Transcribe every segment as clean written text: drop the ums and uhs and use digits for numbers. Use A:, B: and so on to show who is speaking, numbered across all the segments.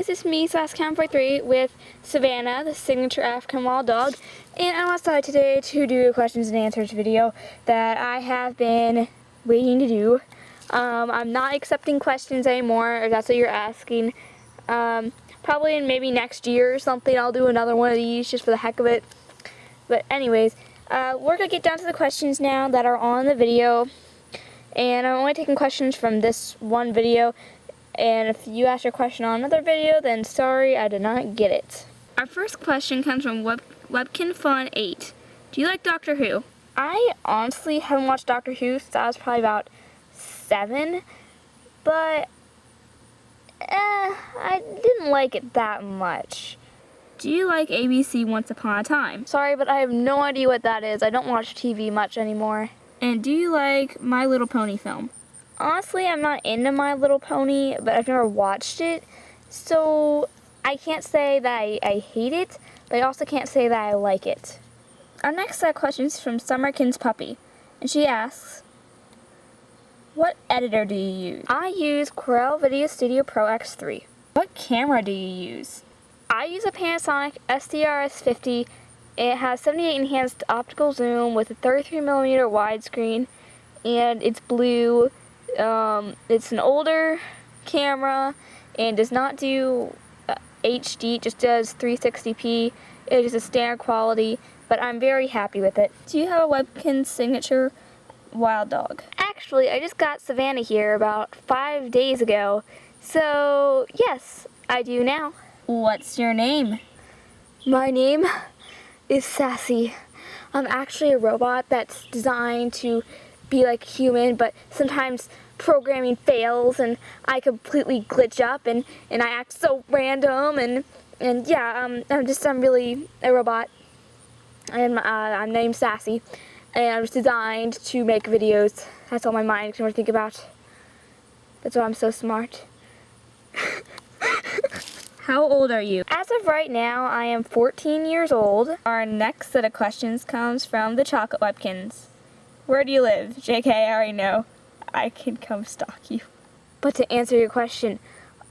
A: guys, it's me, SassCam43, with Savannah, the signature African wild dog, and I'm outside today to do a questions and answers video that I have been waiting to do. I'm not accepting questions anymore, if that's what you're asking. Probably in maybe next year or something, I'll do another one of these just for the heck of it. But anyways, we're going to get down to the questions now that are on the video, and I'm only taking questions from this one video. And if you ask your question on another video, then sorry, I did not get it. Our first question comes from Webkinz8. Do you like Doctor Who? I honestly haven't watched Doctor Who since I was probably about 7, but I didn't like it that much. Do you like ABC Once Upon a Time? Sorry, but I have no idea what that is. I don't watch TV much anymore. And do you like My Little Pony film? Honestly, I'm not into My Little Pony, but I've never watched it, so I can't say that I hate it, but I also can't say that I like it. Our next set of questions is from Summerkin's Puppy, and she asks, what editor do you use? I use Corel Video Studio Pro X3. What camera do you use? I use a Panasonic SDRS50. It has 78 enhanced optical zoom with a 33mm widescreen, and it's blue. It's an older camera and does not do HD, it just does 360p. It is a standard quality, but I'm very happy with it. Do you have a Webkinz signature wild dog? Actually, I just got Savannah here about 5 days ago, so yes, I do now. What's your name? My name is Sassy. I'm actually a robot that's designed to be like human, but sometimes programming fails and I completely glitch up and I act so random and yeah, I'm really a robot, and I'm named Sassy, and I'm just designed to make videos. That's all my mind can ever think about. That's why I'm so smart. How old are you? As of right now, I am 14 years old. Our next set of questions comes from the Chocolate Webkinz. Where do you live? JK, I already know. I can come stalk you. But to answer your question,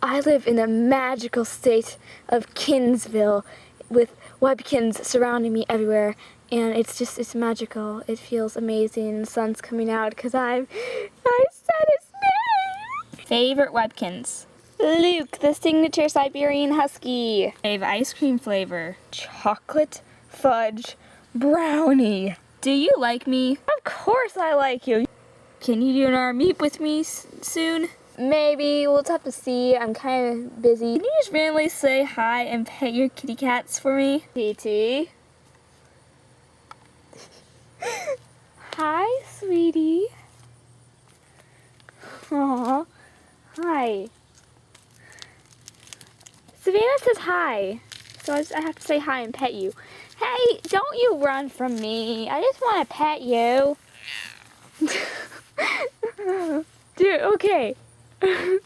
A: I live in the magical state of Kinsville with Webkinz surrounding me everywhere. And it's magical. It feels amazing. The sun's coming out because I said its name. Favorite Webkinz? Luke, the signature Siberian Husky. Favorite ice cream flavor? Chocolate fudge brownie. Do you like me? Of course I like you. Can you do another meet with me soon? Maybe. We'll just have to see. I'm kind of busy. Can you just randomly say hi and pet your kitty cats for me? TT. Hi, sweetie. Aw. Hi. Savannah says hi, so I have to say hi and pet you. Hey, don't you run from me. I just want to pet you. Dude, okay. There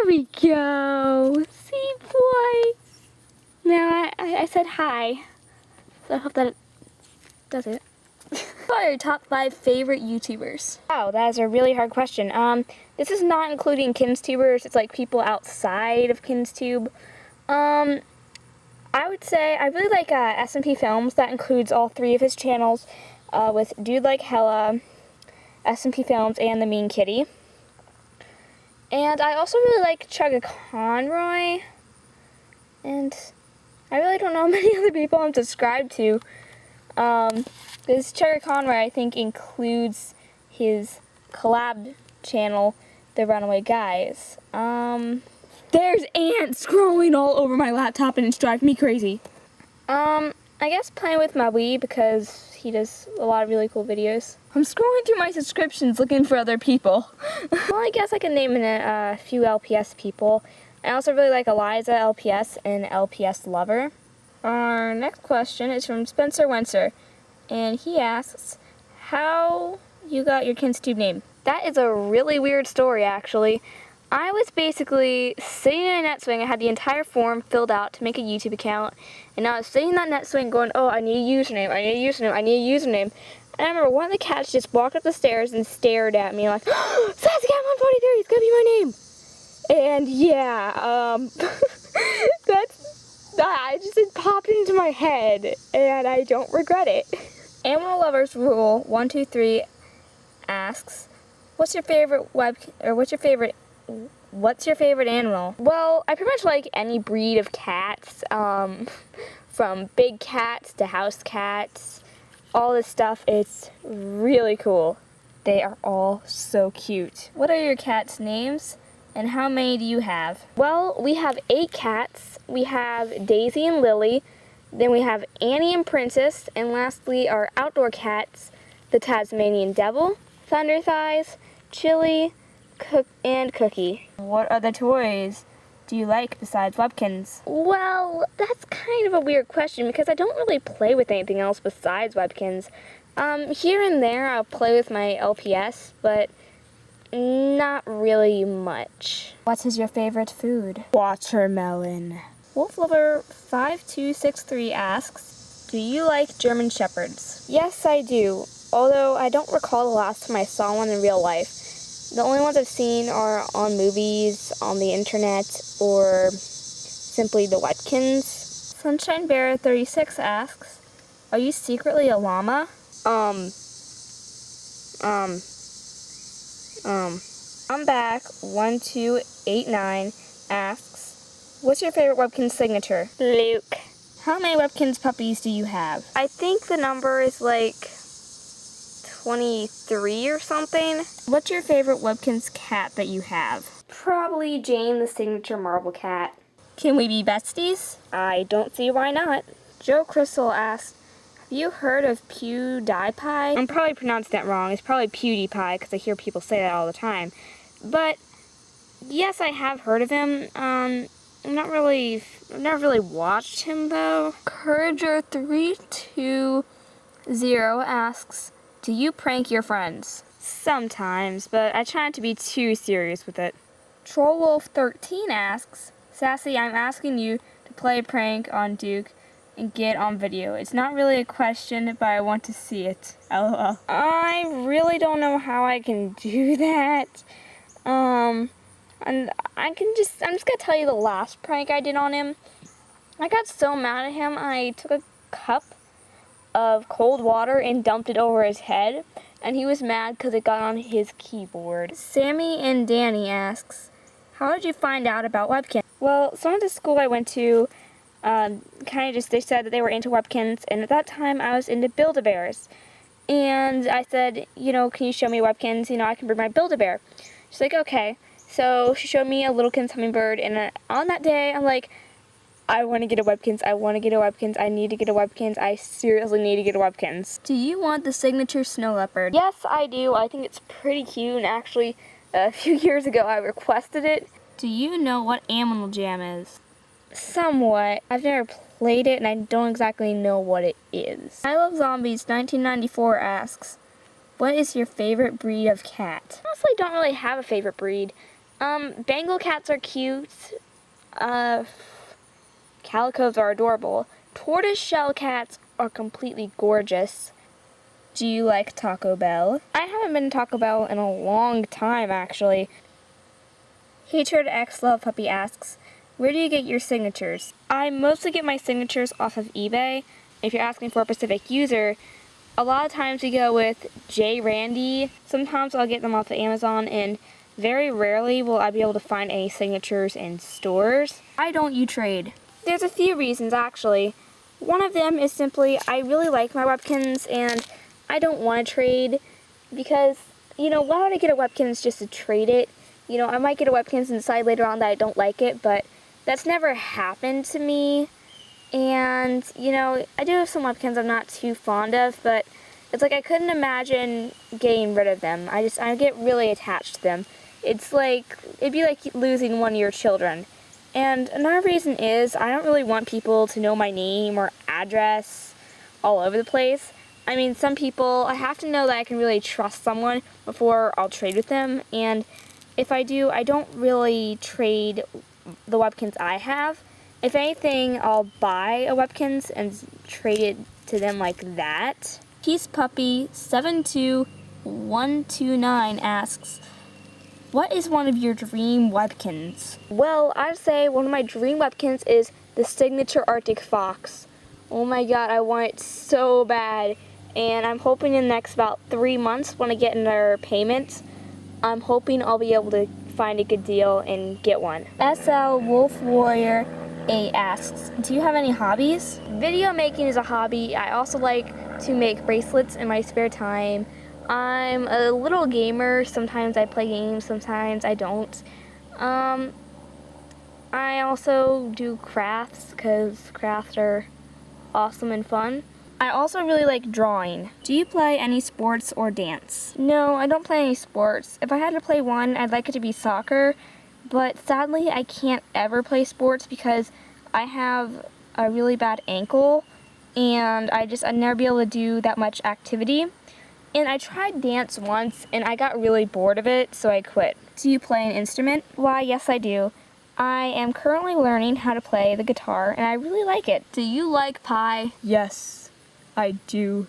A: we go. See, boy. Now I said hi, so I hope that it does it. What are your top 5 favorite YouTubers? Wow, that is a really hard question. This is not including KinzTubers. It's like people outside of KinzTube. I would say I really like S&P Films. That includes all 3 of his channels, with Dude Like Hella, S&P Films, and The Mean Kitty. And I also really like Chugga Conroy. And I really don't know how many other people I'm subscribed to. This Chugga Conroy, I think, includes his collab channel, The Runaway Guys. There's ants crawling all over my laptop and it's driving me crazy. I guess playing with my Wii because he does a lot of really cool videos. I'm scrolling through my subscriptions looking for other people. Well, I guess I can name a few LPS people. I also really like Eliza LPS and LPS Lover. Our next question is from Spencer Wenser, and he asks, how you got your KinzTube name? That is a really weird story, actually. I was basically sitting in a NetSwing. I had the entire form filled out to make a YouTube account, and I was sitting in that NetSwing going, oh, I need a username, I need a username, I need a username. And I remember one of the cats just walked up the stairs and stared at me like, SassyCam143, it's gonna be my name. And yeah, that just it popped into my head, and I don't regret it. Animal Lovers Rule 123 asks, what's your favorite animal? Well, I pretty much like any breed of cats, from big cats to house cats, all this stuff. It's really cool. They are all so cute. What are your cats' names, and how many do you have? Well, we have 8 cats. We have Daisy and Lily, then we have Annie and Princess, and lastly our outdoor cats, the Tasmanian Devil, Thunder Thighs, Chili, and Cookie. What other toys do you like besides Webkinz? Well, that's kind of a weird question because I don't really play with anything else besides Webkinz. Here and there I'll play with my LPS, but not really much. What is your favorite food? Watermelon. Wolf Lover 5263 asks, do you like German Shepherds? Yes, I do, although I don't recall the last time I saw one in real life. The only ones I've seen are on movies, on the internet, or simply the Webkinz. Sunshine Bear 36 asks, are you secretly a llama? I'm back 1289 asks, what's your favorite Webkinz signature? Luke. How many Webkinz puppies do you have? I think the number is like 23 or something. What's your favorite Webkinz cat that you have? Probably Jane, the signature marble cat. Can we be besties? I don't see why not. Joe Crystal asks, have you heard of PewDiePie? I'm probably pronouncing that wrong. It's probably PewDiePie because I hear people say that all the time. But yes, I have heard of him. I've never really watched him though. Courager320 asks, do you prank your friends? Sometimes, but I try not to be too serious with it. Trollwolf13 asks, Sassy, I'm asking you to play a prank on Duke and get on video. It's not really a question, but I want to see it. LOL. I really don't know how I can do that. And I'm just gonna tell you the last prank I did on him. I got so mad at him, I took a cup of cold water and dumped it over his head, and he was mad because it got on his keyboard. Sammy and Danny asks, how did you find out about Webkinz? Well, someone at the school I went to, they said that they were into Webkinz, and at that time I was into Build-A-Bears. And I said, can you show me Webkinz? I can bring my Build-A-Bear. She's like, okay. So she showed me a Littlekins hummingbird, and on that day, I'm like, I want to get a Webkinz, I want to get a Webkinz, I need to get a Webkinz, I seriously need to get a Webkinz. Do you want the signature snow leopard? Yes, I do. I think it's pretty cute, and actually, a few years ago I requested it. Do you know what Animal Jam is? Somewhat. I've never played it, and I don't exactly know what it is. I Love Zombies 1994 asks, what is your favorite breed of cat? Honestly, I don't really have a favorite breed. Bengal cats are cute. Calicos are adorable. Tortoiseshell cats are completely gorgeous. Do you like Taco Bell? I haven't been to Taco Bell in a long time, actually. Hatred X Love Puppy asks, where do you get your signatures? I mostly get my signatures off of eBay. If you're asking for a specific user, a lot of times we go with J Randy. Sometimes I'll get them off of Amazon, and very rarely will I be able to find any signatures in stores. Why don't you trade? There's a few reasons, actually. One of them is simply I really like my Webkinz, and I don't want to trade because, why would I get a Webkinz just to trade it? I might get a Webkinz and decide later on that I don't like it, but that's never happened to me. And, I do have some Webkinz I'm not too fond of, but it's like I couldn't imagine getting rid of them. I get really attached to them. It'd be like losing one of your children. And another reason is I don't really want people to know my name or address all over the place. I mean, some people, I have to know that I can really trust someone before I'll trade with them. And if I do, I don't really trade the Webkinz I have. If anything, I'll buy a Webkinz and trade it to them like that. Peace Puppy 72129 asks, What is one of your dream Webkinz? Well, I'd say one of my dream Webkinz is the signature Arctic fox. Oh my god, I want it so bad. And I'm hoping in the next about 3 months when I get another payment, I'm hoping I'll be able to find a good deal and get one. SL Wolf Warrior 8 asks, do you have any hobbies? Video making is a hobby. I also like to make bracelets in my spare time. I'm a little gamer. Sometimes I play games, sometimes I don't. I also do crafts because crafts are awesome and fun. I also really like drawing. Do you play any sports or dance? No, I don't play any sports. If I had to play one, I'd like it to be soccer, but sadly I can't ever play sports because I have a really bad ankle and I'd never be able to do that much activity. And I tried dance once and I got really bored of it, so I quit. Do you play an instrument? Why, yes I do. I am currently learning how to play the guitar and I really like it. Do you like pie? Yes, I do.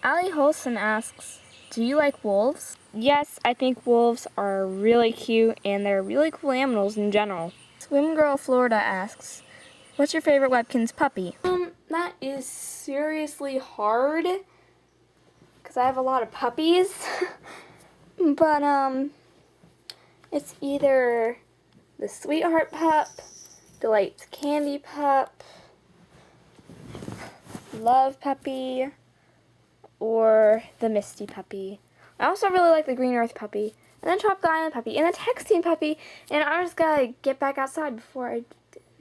A: Ali Holson asks, do you like wolves? Yes, I think wolves are really cute and they're really cool animals in general. Swim Girl Florida asks, what's your favorite Webkinz puppy? That is seriously hard because I have a lot of puppies. But it's either the Sweetheart pup, Delight's Candy pup, Love puppy, or the Misty puppy. I also really like the Green Earth puppy, and then Tropical Island puppy, and the Texting puppy, and I just gotta get back outside before I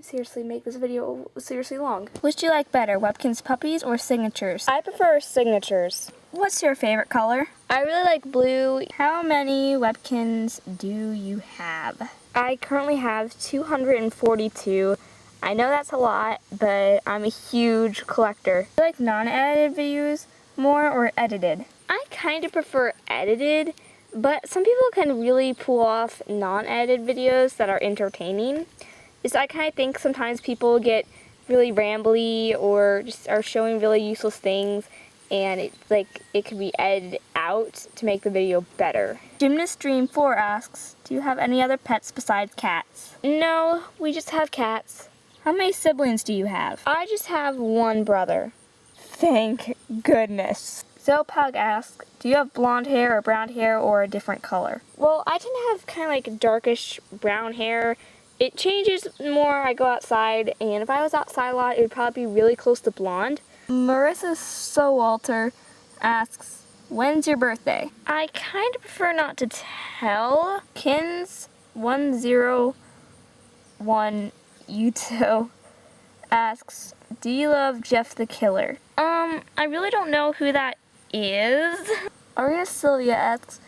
A: seriously make this video seriously long. Which do you like better, Webkinz puppies or signatures? I prefer signatures. What's your favorite color? I really like blue. How many Webkinz do you have? I currently have 242. I know that's a lot, but I'm a huge collector. Do you like non-edited videos more or edited? I kind of prefer edited, but some people can really pull off non-edited videos that are entertaining. So I kind of think sometimes people get really rambly or just are showing really useless things, and it could be edited out to make the video better. Gymnast Dream 4 asks, do you have any other pets besides cats? No, we just have cats. How many siblings do you have? I just have one brother. Thank goodness. Zelpug asks, do you have blonde hair or brown hair or a different color? Well, I tend to have kind of like darkish brown hair. It changes more I go outside, and if I was outside a lot, it would probably be really close to blonde. Marissa Sowalter asks, when's your birthday? I kind of prefer not to tell. Kins101 Yuto asks, do you love Jeff the Killer? I really don't know who that is. Arena Sylvia asks,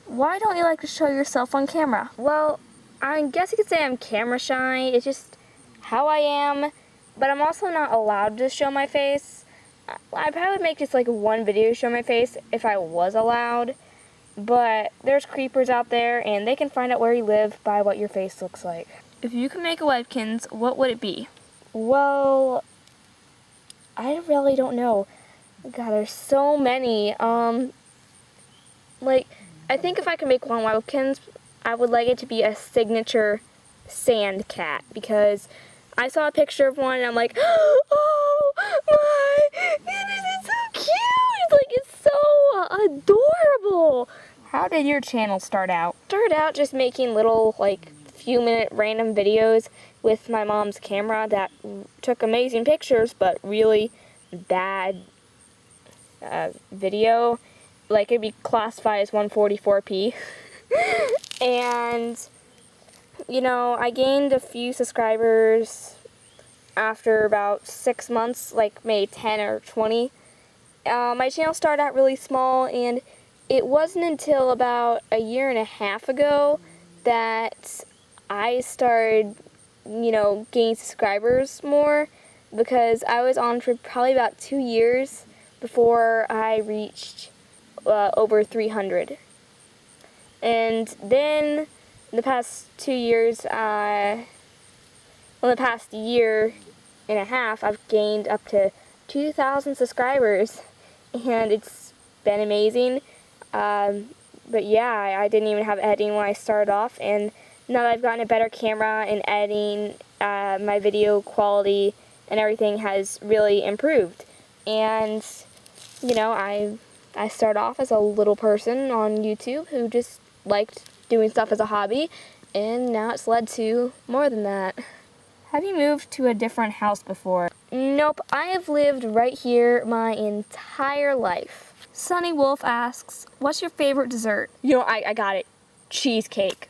A: why don't you like to show yourself on camera? Well, I guess you could say I'm camera shy. It's just how I am, but I'm also not allowed to show my face. I probably would make just like one video to show my face if I was allowed, but there's creepers out there and they can find out where you live by what your face looks like. If you could make a Webkinz, what would it be? Well, I really don't know. God, there's so many. I think if I could make one Webkinz, I would like it to be a signature sand cat, because I saw a picture of one and I'm like, oh my goodness, it's so cute! It's so adorable! How did your channel start out? Started out just making little, few-minute random videos with my mom's camera that took amazing pictures, but really bad video. It'd be classified as 144p. And, I gained a few subscribers after about 6 months, maybe 10 or 20. My channel started out really small, and it wasn't until about a year and a half ago that I started, gaining subscribers more, because I was on for probably about 2 years before I reached over 300. And then in the past 2 years, the past year and a half, I've gained up to 2,000 subscribers, and it's been amazing. But yeah, I didn't even have editing when I started off, and now that I've gotten a better camera and editing, my video quality and everything has really improved. And, you know, I started off as a little person on YouTube who just liked doing stuff as a hobby, and now it's led to more than that. Have you moved to a different house before? Nope, I have lived right here my entire life. Sunny Wolf asks, what's your favorite dessert? You know, I got it. Cheesecake.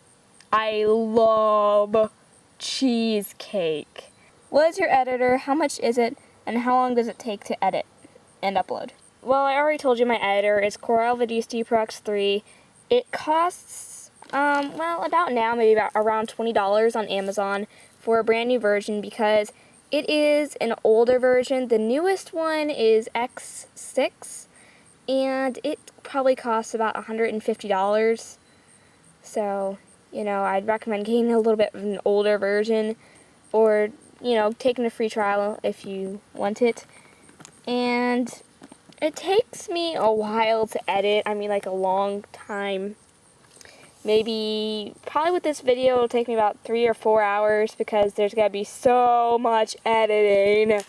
A: I love cheesecake. What is your editor? How much is it? And how long does it take to edit and upload? Well, I already told you my editor is Corel Video Studio Pro X3. It costs, well, about now, maybe about around $20 on Amazon for a brand new version because it is an older version. The newest one is X6, and it probably costs about $150. So, you know, I'd recommend getting a little bit of an older version, or, you know, taking a free trial if you want it. And it takes me a while to edit. I mean, like a long time. Maybe, probably with this video, it'll take me about 3 or 4 hours because there's gotta be so much editing.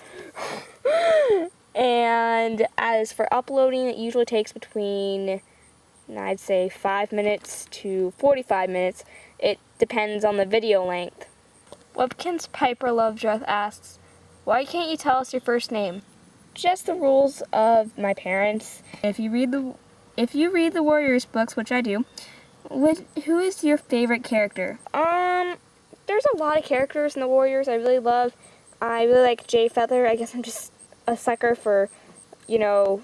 A: And as for uploading, it usually takes between, I'd say, 5 minutes to 45 minutes. It depends on the video length. Webkinz Piper Lovedreth asks, why can't you tell us your first name? Just the rules of my parents. If you read the Warriors books, which I do, who is your favorite character? There's a lot of characters in the Warriors I really love. I really like Jay Feather. I guess I'm just a sucker for, you know,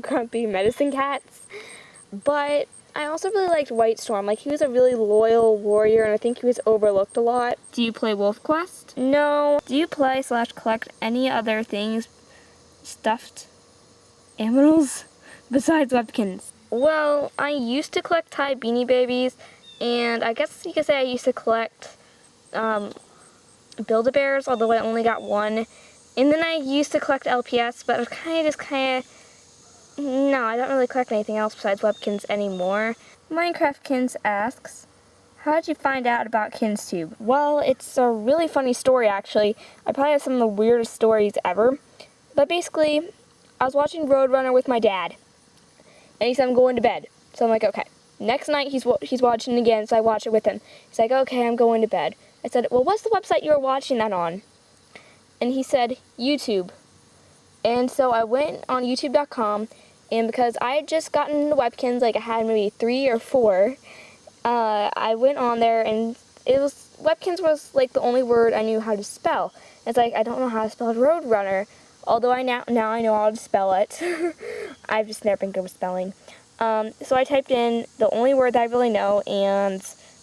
A: grumpy medicine cats. But I also really liked White Storm. Like, he was a really loyal warrior, and I think he was overlooked a lot. Do you play Wolf Quest? No. Do you play / collect any other things, stuffed animals, besides Webkinz? Well, I used to collect Thai Beanie Babies, and I guess you could say I used to collect Build-A-Bears, although I only got one. And then I used to collect LPS, but I was no, I don't really collect anything else besides Webkinz anymore. MinecraftKinz asks, how did you find out about KinzTube? Well, it's a really funny story, actually. I probably have some of the weirdest stories ever. But basically, I was watching Roadrunner with my dad, and he said I'm going to bed. So I'm like, okay. Next night, he's watching it again, so I watch it with him. He's like, okay, I'm going to bed. I said, well, what's the website you were watching that on? And he said, YouTube. And so I went on youtube.com, and because I had just gotten into Webkinz, like I had maybe 3 or 4, I went on there, and Webkinz was like the only word I knew how to spell. It's like, I don't know how to spell Roadrunner, although now I know how to spell it. I've just never been good with spelling. So I typed in the only word that I really know, and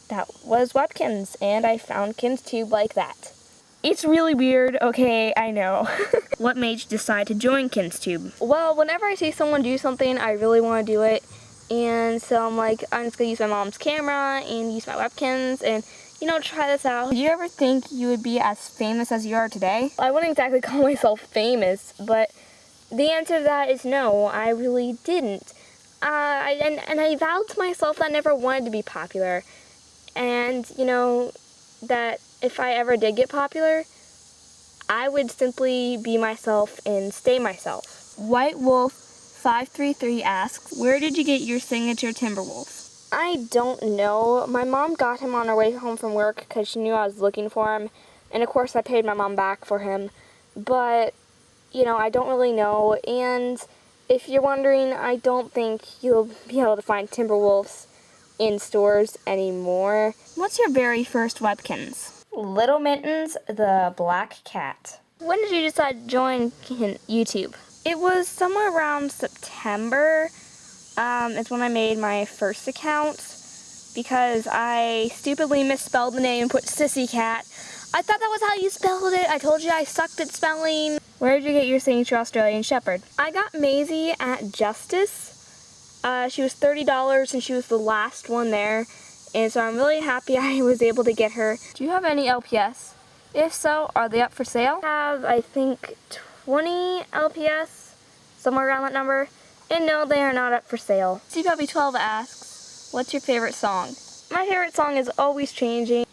A: that was Webkinz, and I found KinzTube like that. It's really weird, okay, I know. What made you decide to join KinzTube? Well, whenever I see someone do something, I really want to do it. And so I'm like, I'm just going to use my mom's camera and use my Webkinz and, you know, try this out. Did you ever think you would be as famous as you are today? I wouldn't exactly call myself famous, but the answer to that is no, I really didn't. And I vowed to myself that I never wanted to be popular. And, you know, that if I ever did get popular, I would simply be myself and stay myself. White Wolf 533 asks, where did you get your signature Timberwolf? I don't know. My mom got him on her way home from work because she knew I was looking for him. And of course I paid my mom back for him. But, you know, I don't really know. And if you're wondering, I don't think you'll be able to find Timberwolves in stores anymore. What's your very first Webkinz? Little Mittens, the Black Cat. When did you decide to join YouTube? It was somewhere around September. It's when I made my first account because I stupidly misspelled the name and put Sissy Cat. I thought that was how you spelled it. I told you I sucked at spelling. Where did you get your signature Australian Shepherd? I got Maisie at Justice. She was $30 and she was the last one there. And so I'm really happy I was able to get her. Do you have any LPS? If so, are they up for sale? I have, I think, 20 LPS, somewhere around that number. And no, they are not up for sale. CPuppy12 asks, what's your favorite song? My favorite song is always changing.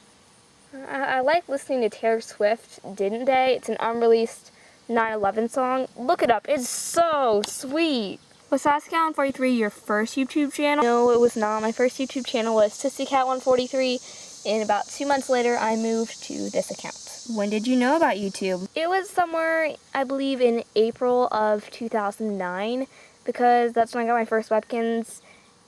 A: I like listening to Taylor Swift, Didn't They? It's an unreleased 9/11 song. Look it up, it's so sweet. Was SassCat143 your first YouTube channel? No, it was not. My first YouTube channel was SissyCat143, and about 2 months later, I moved to this account. When did you know about YouTube? It was somewhere, I believe, in April of 2009, because that's when I got my first Webkinz,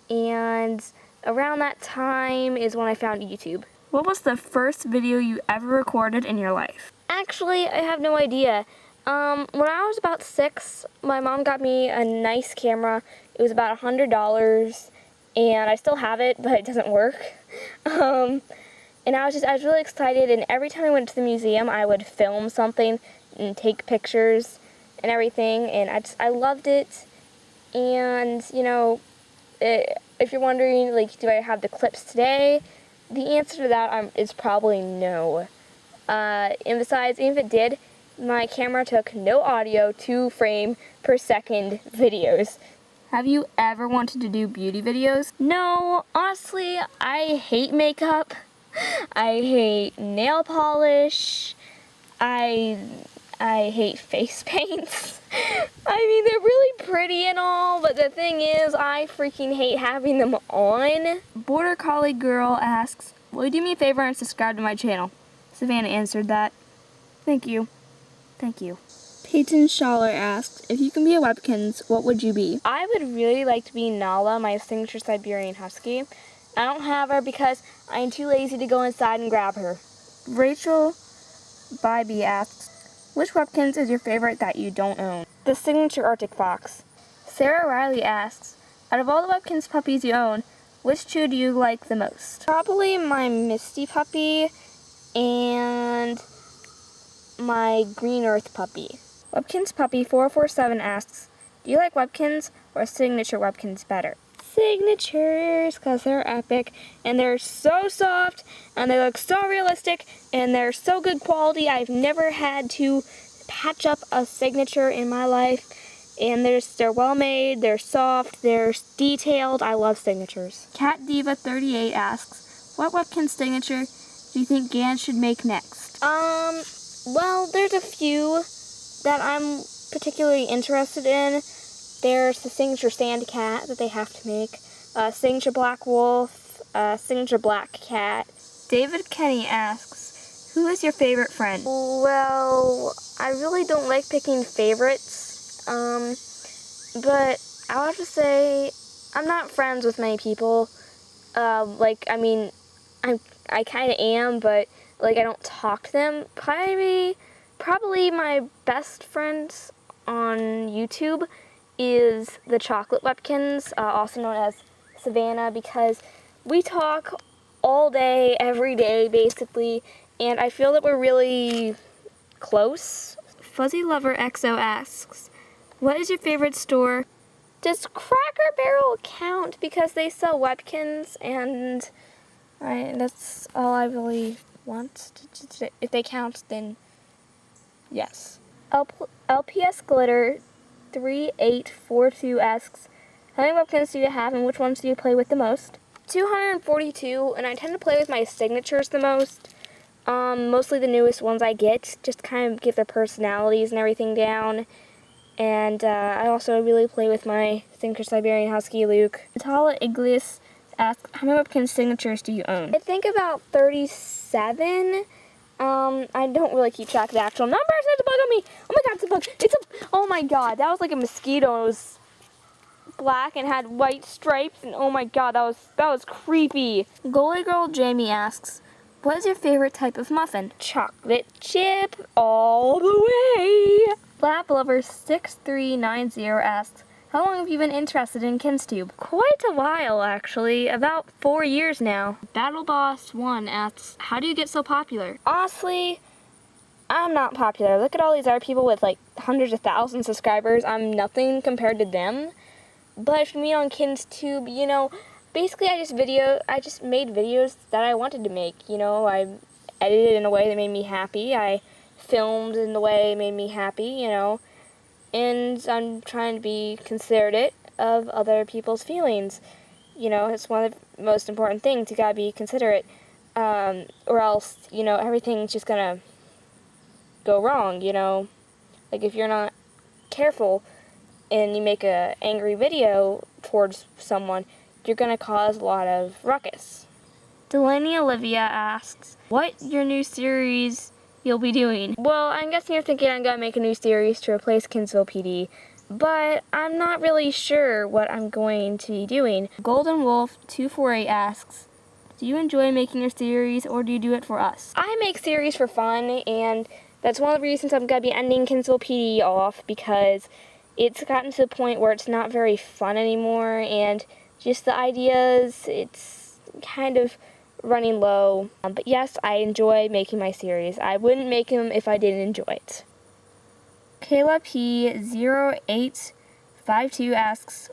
A: and around that time is when I found YouTube. What was the first video you ever recorded in your life? Actually, I have no idea. When I was about 6, my mom got me a nice camera. It was about $100, and I still have it, but it doesn't work. And I was really excited, and every time I went to the museum, I would film something and take pictures and everything, and I loved it. And, you know, if you're wondering, like, do I have the clips today? The answer to that is probably no. And besides, even if it did, my camera took no audio, 2 frame per second videos. Have you ever wanted to do beauty videos? No, honestly, I hate makeup. I hate nail polish. I hate face paints. I mean, they're really pretty and all, but the thing is, I freaking hate having them on. Border Collie Girl asks, will you do me a favor and subscribe to my channel? Savannah answered that. Thank you. Thank you. Peyton Schaller asks, if you can be a Webkinz, what would you be? I would really like to be Nala, my signature Siberian Husky. I don't have her because I am too lazy to go inside and grab her. Rachel Bybee asks, which Webkinz is your favorite that you don't own? The signature Arctic Fox. Sarah Riley asks, out of all the Webkinz puppies you own, which 2 do you like the most? Probably my Misty puppy and my Green Earth puppy. Webkinz Puppy 447 asks, do you like Webkinz or signature Webkinz better? Signatures, because they're epic, and they're so soft, and they look so realistic, and they're so good quality. I've never had to patch up a signature in my life, and they're well made, they're soft, they're detailed. I love signatures. Cat Diva 38 asks, what Webkinz signature do you think Gans should make next? Well, there's a few that I'm particularly interested in. There's the signature Sand Cat that they have to make, signature Black Wolf, signature Black Cat. David Kenny asks, who is your favorite friend? Well, I really don't like picking favorites, but I'll have to say I'm not friends with many people. I kind of am, but I don't talk to them. Probably my best friends on YouTube is the Chocolate Webkinz, also known as Savannah, because we talk all day, every day, basically, and I feel that we're really close. Fuzzy Lover XO asks, what is your favorite store? Does Cracker Barrel count because they sell Webkinz, and that's all I really want. If they count, then yes. LPS Glitter 3842 asks, how many Webkinz do you have and which ones do you play with the most? 242, and I tend to play with my signatures the most. Mostly the newest ones I get, just to kind of get their personalities and everything down. And I also really play with my signature Siberian Husky, Luke. Natala Iglias asks, how many Webkinz signatures do you own? I think about 37. I don't really keep track of the actual numbers. There's a bug on me. Oh my god, it's a bug. Oh my god, that was like a mosquito. It was black and had white stripes, and oh my god, that was creepy. Goalie Girl Jamie asks, what is your favorite type of muffin? Chocolate chip all the way. Lap Lover 6390 asks, how long have you been interested in KinzTube? Quite a while, actually. About 4 years now. Battle Boss 1 asks, how do you get so popular? Honestly, I'm not popular. Look at all these other people with like hundreds of thousands of subscribers. I'm nothing compared to them. But if you meet on KinzTube, you know, basically I just made videos that I wanted to make. You know, I edited in a way that made me happy. I filmed in the way that made me happy, you know. And I'm trying to be considerate of other people's feelings. You know, it's one of the most important things. You gotta be considerate, or else, you know, everything's just gonna go wrong, you know. Like, if you're not careful and you make a angry video towards someone, you're gonna cause a lot of ruckus. Delaney Olivia asks, what your new series you'll be doing? Well, I'm guessing you're thinking I'm gonna make a new series to replace Kinsville PD, but I'm not really sure what I'm going to be doing. Golden Wolf 248 asks, do you enjoy making your series, or do you do it for us? I make series for fun, and that's one of the reasons I'm gonna be ending Kinsville PD off, because it's gotten to the point where it's not very fun anymore, and just the ideas, it's kind of running low. But yes, I enjoy making my series. I wouldn't make them if I didn't enjoy it. Kayla P0852 asks,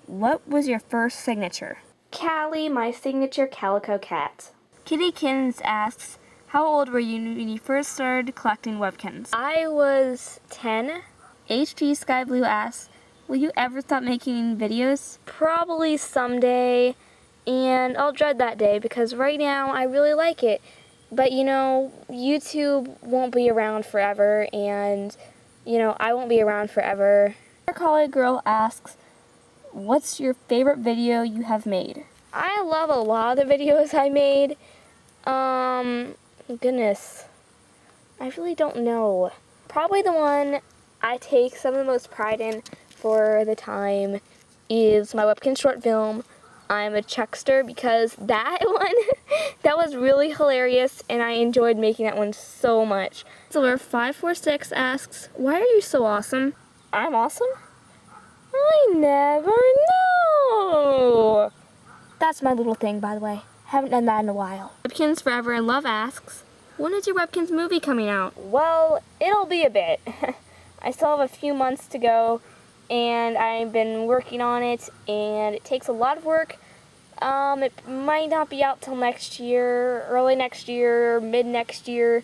A: what was your first signature? Callie, my signature calico cat. Kittykins asks, how old were you when you first started collecting Webkinz? I was 10. HG Sky Blue asks, will you ever stop making videos? Probably someday, and I'll dread that day because right now I really like it. But you know, YouTube won't be around forever, and you know, I won't be around forever. Our college girl asks, what's your favorite video you have made? I love a lot of the videos I made. Goodness, I really don't know. Probably the one I take some of the most pride in for the time is my Webkinz short film, I'm a Chuckster, because that one, that was really hilarious, and I enjoyed making that one so much. Silver546 asks, why are you so awesome? I'm awesome? I never know. That's my little thing, by the way. Haven't done that in a while. Webkinz Forever in Love asks, when is your Webkinz movie coming out? Well, it'll be a bit. I still have a few months to go, and I've been working on it, and it takes a lot of work. It might not be out till next year, early next year, mid next year,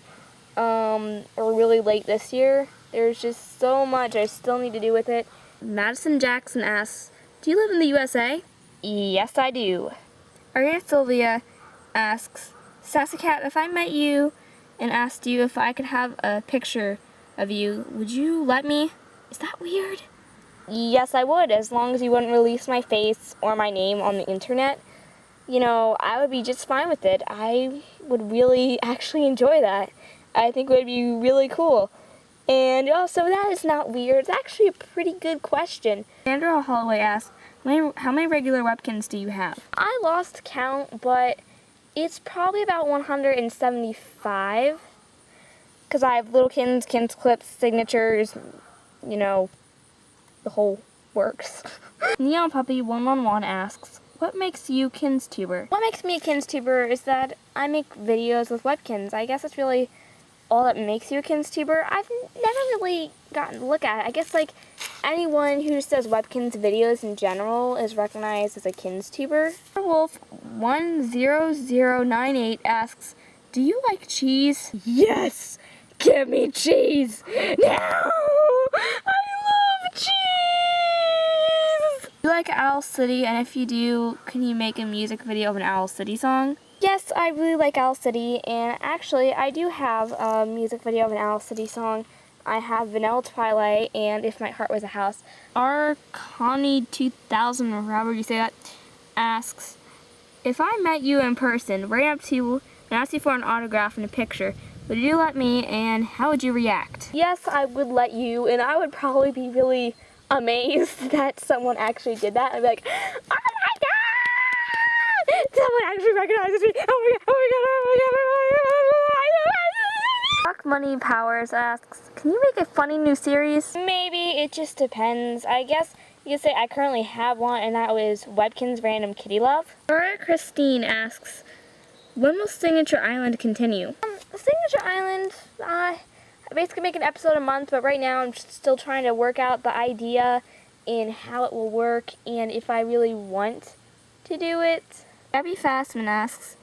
A: or really late this year. There's just so much I still need to do with it. Madison Jackson asks, do you live in the USA? Yes, I do. Ariana Sylvia asks, Sassy Cat, if I met you and asked you if I could have a picture of you, would you let me? Is that weird? Yes, I would, as long as you wouldn't release my face or my name on the internet. You know, I would be just fine with it. I would really actually enjoy that. I think it would be really cool. And also, that is not weird. It's actually a pretty good question. Sandra Holloway asks, how many regular Webkinz do you have? I lost count, but it's probably about 175. Because I have Littlekins, Kinz Clips, signatures, you know, the whole works. Neon Puppy 111 asks, what makes you KinzTuber? What makes me a KinzTuber is that I make videos with Webkinz. I guess that's really all that makes you a KinzTuber. I've never really gotten to look at it. I guess like anyone who just does Webkinz videos in general is recognized as a KinzTuber. Wolf 10098 asks, do you like cheese? Yes! Give me cheese! No! I love cheese! Do you like Owl City? And if you do, can you make a music video of an Owl City song? Yes, I really like Owl City, and actually I do have a music video of an Owl City song. I have Vanilla Twilight and If My Heart Was a House. Our Connie 2000, or however you say that, asks, if I met you in person, right up to you and asked you for an autograph and a picture, would you let me, and how would you react? Yes, I would let you, and I would probably be really amazed that someone actually did that. I'd be like, oh my God! Someone actually recognizes me! Oh my God, oh my God, oh my God, oh my God! Rock Money Powers asks, can you make a funny new series? Maybe, it just depends. I guess you could say I currently have one, and that was Webkinz Random Kitty Love. Laura Christine asks, when will Signature Island continue? Signature Island, I basically make an episode a month, but right now I'm just still trying to work out the idea and how it will work and if I really want to do it. Abby Fastman asks,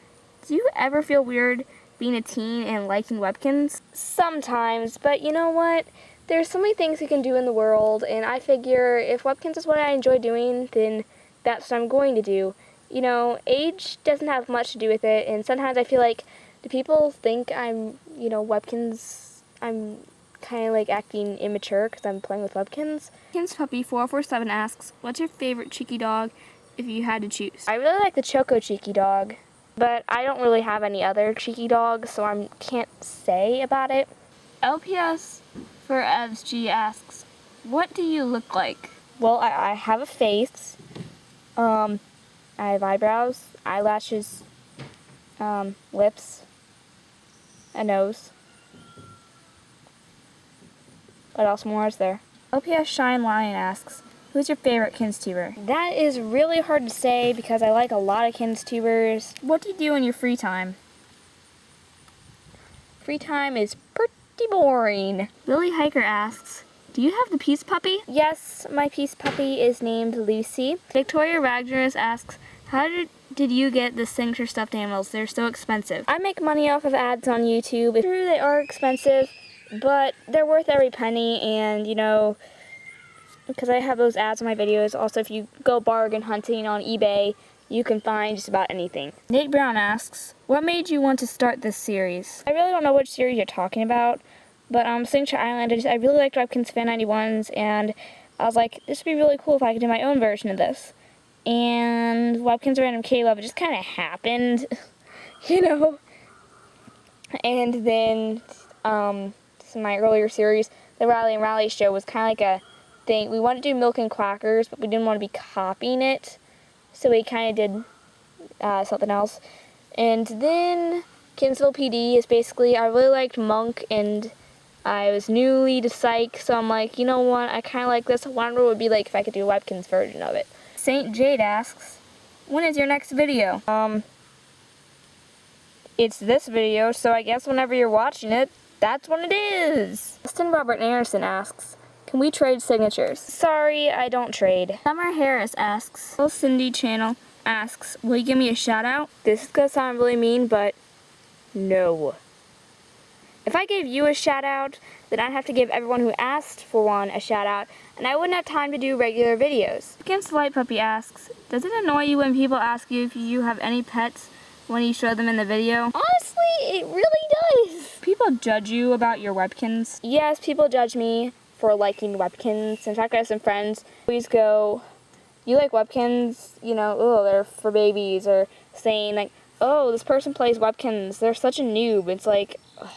A: do you ever feel weird being a teen and liking Webkinz? Sometimes, but you know what? There's so many things you can do in the world, and I figure if Webkinz is what I enjoy doing, then that's what I'm going to do. You know, age doesn't have much to do with it, and sometimes I feel like do people think I'm, you know, Webkinz, I'm kind of like acting immature because I'm playing with Webkinz. Webkinz Puppy 447 asks, what's your favorite cheeky dog if you had to choose? I really like the Choco Cheeky Dog, but I don't really have any other cheeky dogs, so I can't say about it. LPS for EvsG asks, what do you look like? Well, I have a face, I have eyebrows, eyelashes, lips, a nose. What else more is there? LPS Shine Lion asks, who's your favorite KinzTuber? That is really hard to say because I like a lot of KinzTubers. What do you do in your free time? Free time is pretty boring. Lily Hiker asks, do you have the Peace Puppy? Yes, my Peace Puppy is named Lucy. Victoria Ragnaros asks, how did you get the signature stuffed animals? They're so expensive. I make money off of ads on YouTube. It's true they are expensive, but they're worth every penny, and you know, because I have those ads on my videos. Also, if you go bargain hunting on eBay, you can find just about anything. Nate Brown asks, what made you want to start this series? I really don't know which series you're talking about, but Signature Island, I really liked Webkinz Fan 91s, and I was like, this would be really cool if I could do my own version of this. And Webkinz Random K-Love, it just kind of happened, you know? And then, some of my earlier series, the Riley and Riley show was kind of like a thing. We wanted to do Milk and Quackers, but we didn't want to be copying it, so we kind of did something else. And then Kinsville PD is basically, I really liked Monk, and I was newly to Psych, so I'm like, you know what, I kind of like this. I wonder what it would be like if I could do a Webkinz version of it. Saint Jade asks, when is your next video? It's this video, so I guess whenever you're watching it, that's when it is. Justin Robert Anderson asks, can we trade signatures? Sorry, I don't trade. Summer Harris asks, Little Cindy Channel asks, will you give me a shout out? This is gonna sound really mean, but no. If I gave you a shout out, then I'd have to give everyone who asked for one a shout out, and I wouldn't have time to do regular videos. Against Light Puppy asks, does it annoy you when people ask you if you have any pets when you show them in the video? Honestly, it really does. People judge you about your Webkinz? Yes, people judge me for liking Webkinz. In fact, I have some friends who always go, you like Webkinz? You know, oh, they're for babies, or saying like, oh, this person plays Webkinz, they're such a noob. It's like, ugh.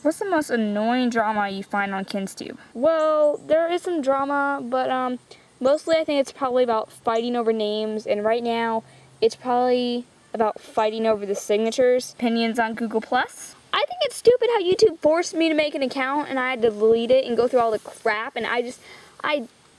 A: What's the most annoying drama you find on KinzTube? Well, there is some drama, but mostly I think it's probably about fighting over names, and right now it's probably about fighting over the signatures. Opinions on Google+? I think it's stupid how YouTube forced me to make an account and I had to delete it and go through all the crap, and I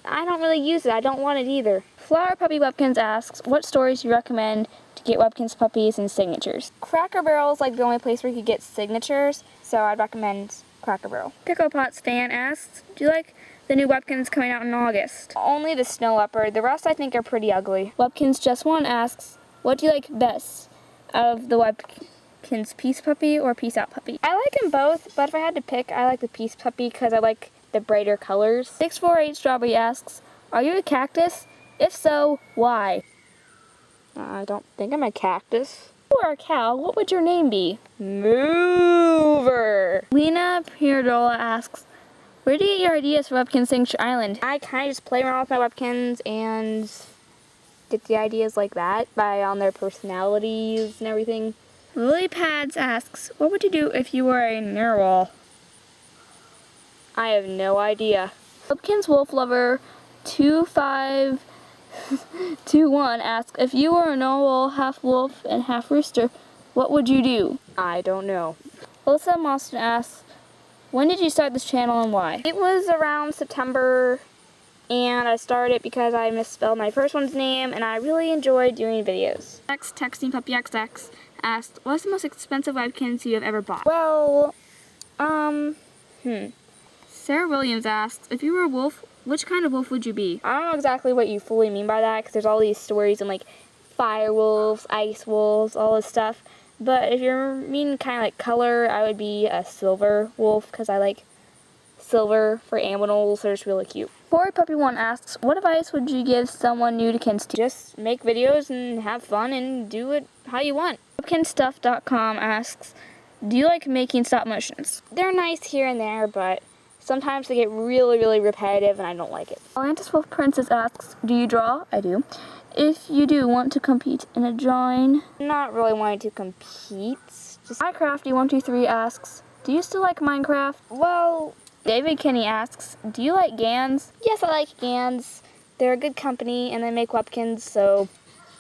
A: don't really use it. I don't want it either. Flower Puppy Webkinz asks, what stores do you recommend to get Webkinz puppies and signatures? Cracker Barrel is like the only place where you could get signatures, so I'd recommend Cracker Barrel. Pickle Pots Fan asks, do you like the new Webkinz coming out in August? Only the Snow Leopard. The rest I think are pretty ugly. Webkinz Just One asks, what do you like best out of the Webkinz Peace Puppy or Peace Out Puppy? I like them both, but if I had to pick, I like the Peace Puppy because I like the brighter colors. 648 Strawberry asks, are you a cactus? If so, why? I don't think I'm a cactus. If you were a cow, what would your name be? Mover. Lena Pierdola asks, where do you get your ideas for Webkinz Signature Island? I kind of just play around with my Webkinz and get the ideas like that by on their personalities and everything. Lily Pads asks, what would you do if you were a narwhal? I have no idea. Webkinz Wolf Lover 2521 asks, if you were a narwhal, half wolf and half rooster, what would you do? I don't know. Alyssa Mostyn asks, when did you start this channel and why? It was around September, and I started it because I misspelled my first one's name, and I really enjoyed doing videos. Next, Texting Puppy XX asked, what's the most expensive Webkinz you have ever bought? Well, Sarah Williams asked, if you were a wolf, which kind of wolf would you be? I don't know exactly what you fully mean by that, because there's all these stories and like fire wolves, ice wolves, all this stuff. But if you're meaning kind of like color, I would be a silver wolf, because I like silver for animals. They're just really cute. Puppy1 asks, what advice would you give someone new to Kinz? Just make videos and have fun and do it how you want. Webkinzstuff.com asks, do you like making stop motions? They're nice here and there, but sometimes they get really, really repetitive and I don't like it. Atlantis Wolf Princess asks, do you draw? I do. If you do want to compete in a drawing? Not really wanting to compete. Just Minecrafty123 asks, do you still like Minecraft? Well, David Kinney asks, do you like Gans? Yes, I like Gans. They're a good company and they make Webkinz, so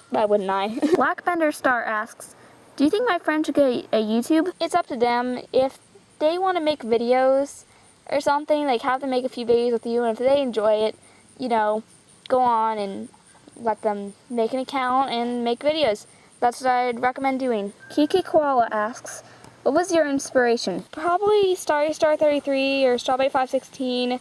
A: why wouldn't I? Blackbender Star asks, do you think my friend should get a YouTube? It's up to them. If they want to make videos or something, like have them make a few videos with you, and if they enjoy it, you know, go on and let them make an account and make videos. That's what I'd recommend doing. Kiki Koala asks, what was your inspiration? Probably Starry Star 33 or Strawberry 516.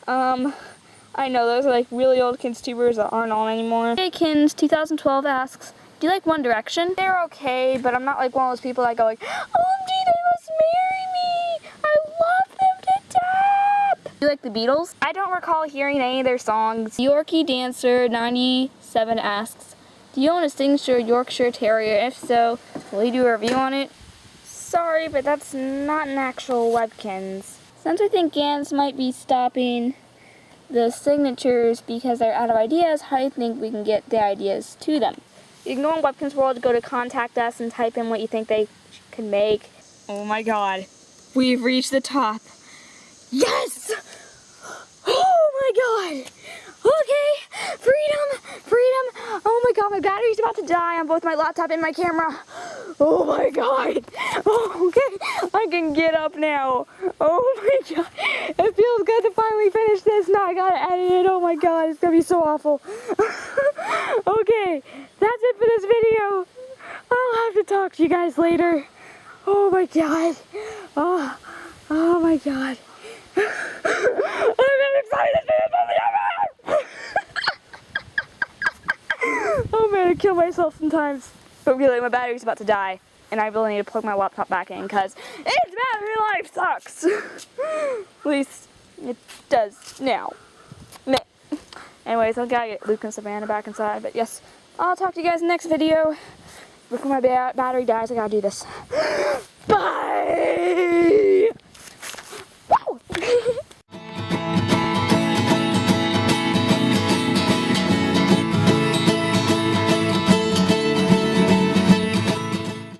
A: I know those are like really old Kinz tubers that aren't on anymore. Kinz 2012 asks, do you like One Direction? They're okay, but I'm not like one of those people that go like, OMG, they must marry me! I love them to death! Do you like the Beatles? I don't recall hearing any of their songs. Yorkie Dancer 97 asks, do you own a signature Yorkshire Terrier? If so, will you do a review on it? Sorry, but that's not an actual Webkinz. Since I think Gans might be stopping the signatures because they're out of ideas, how do you think we can get the ideas to them? You can go on Webkinz World, go to contact us, and type in what you think they can make. Oh my god. We've reached the top. Yes! Oh my god! Okay, freedom, freedom. Oh my god, my battery's about to die on both my laptop and my camera. Oh my god. Oh, okay, I can get up now. Oh my god. It feels good to finally finish this. Now I gotta edit it. Oh my god, it's gonna be so awful. Okay, that's it for this video. I'll have to talk to you guys later. Oh my god. Oh my god. I'm excited. Oh man, I kill myself sometimes. But really, my battery's about to die, and I really need to plug my laptop back in because its battery life sucks. At least it does now. Meh. Anyways, I gotta get Luke and Savannah back inside. But yes, I'll talk to you guys in the next video. Before my battery dies, I gotta do this.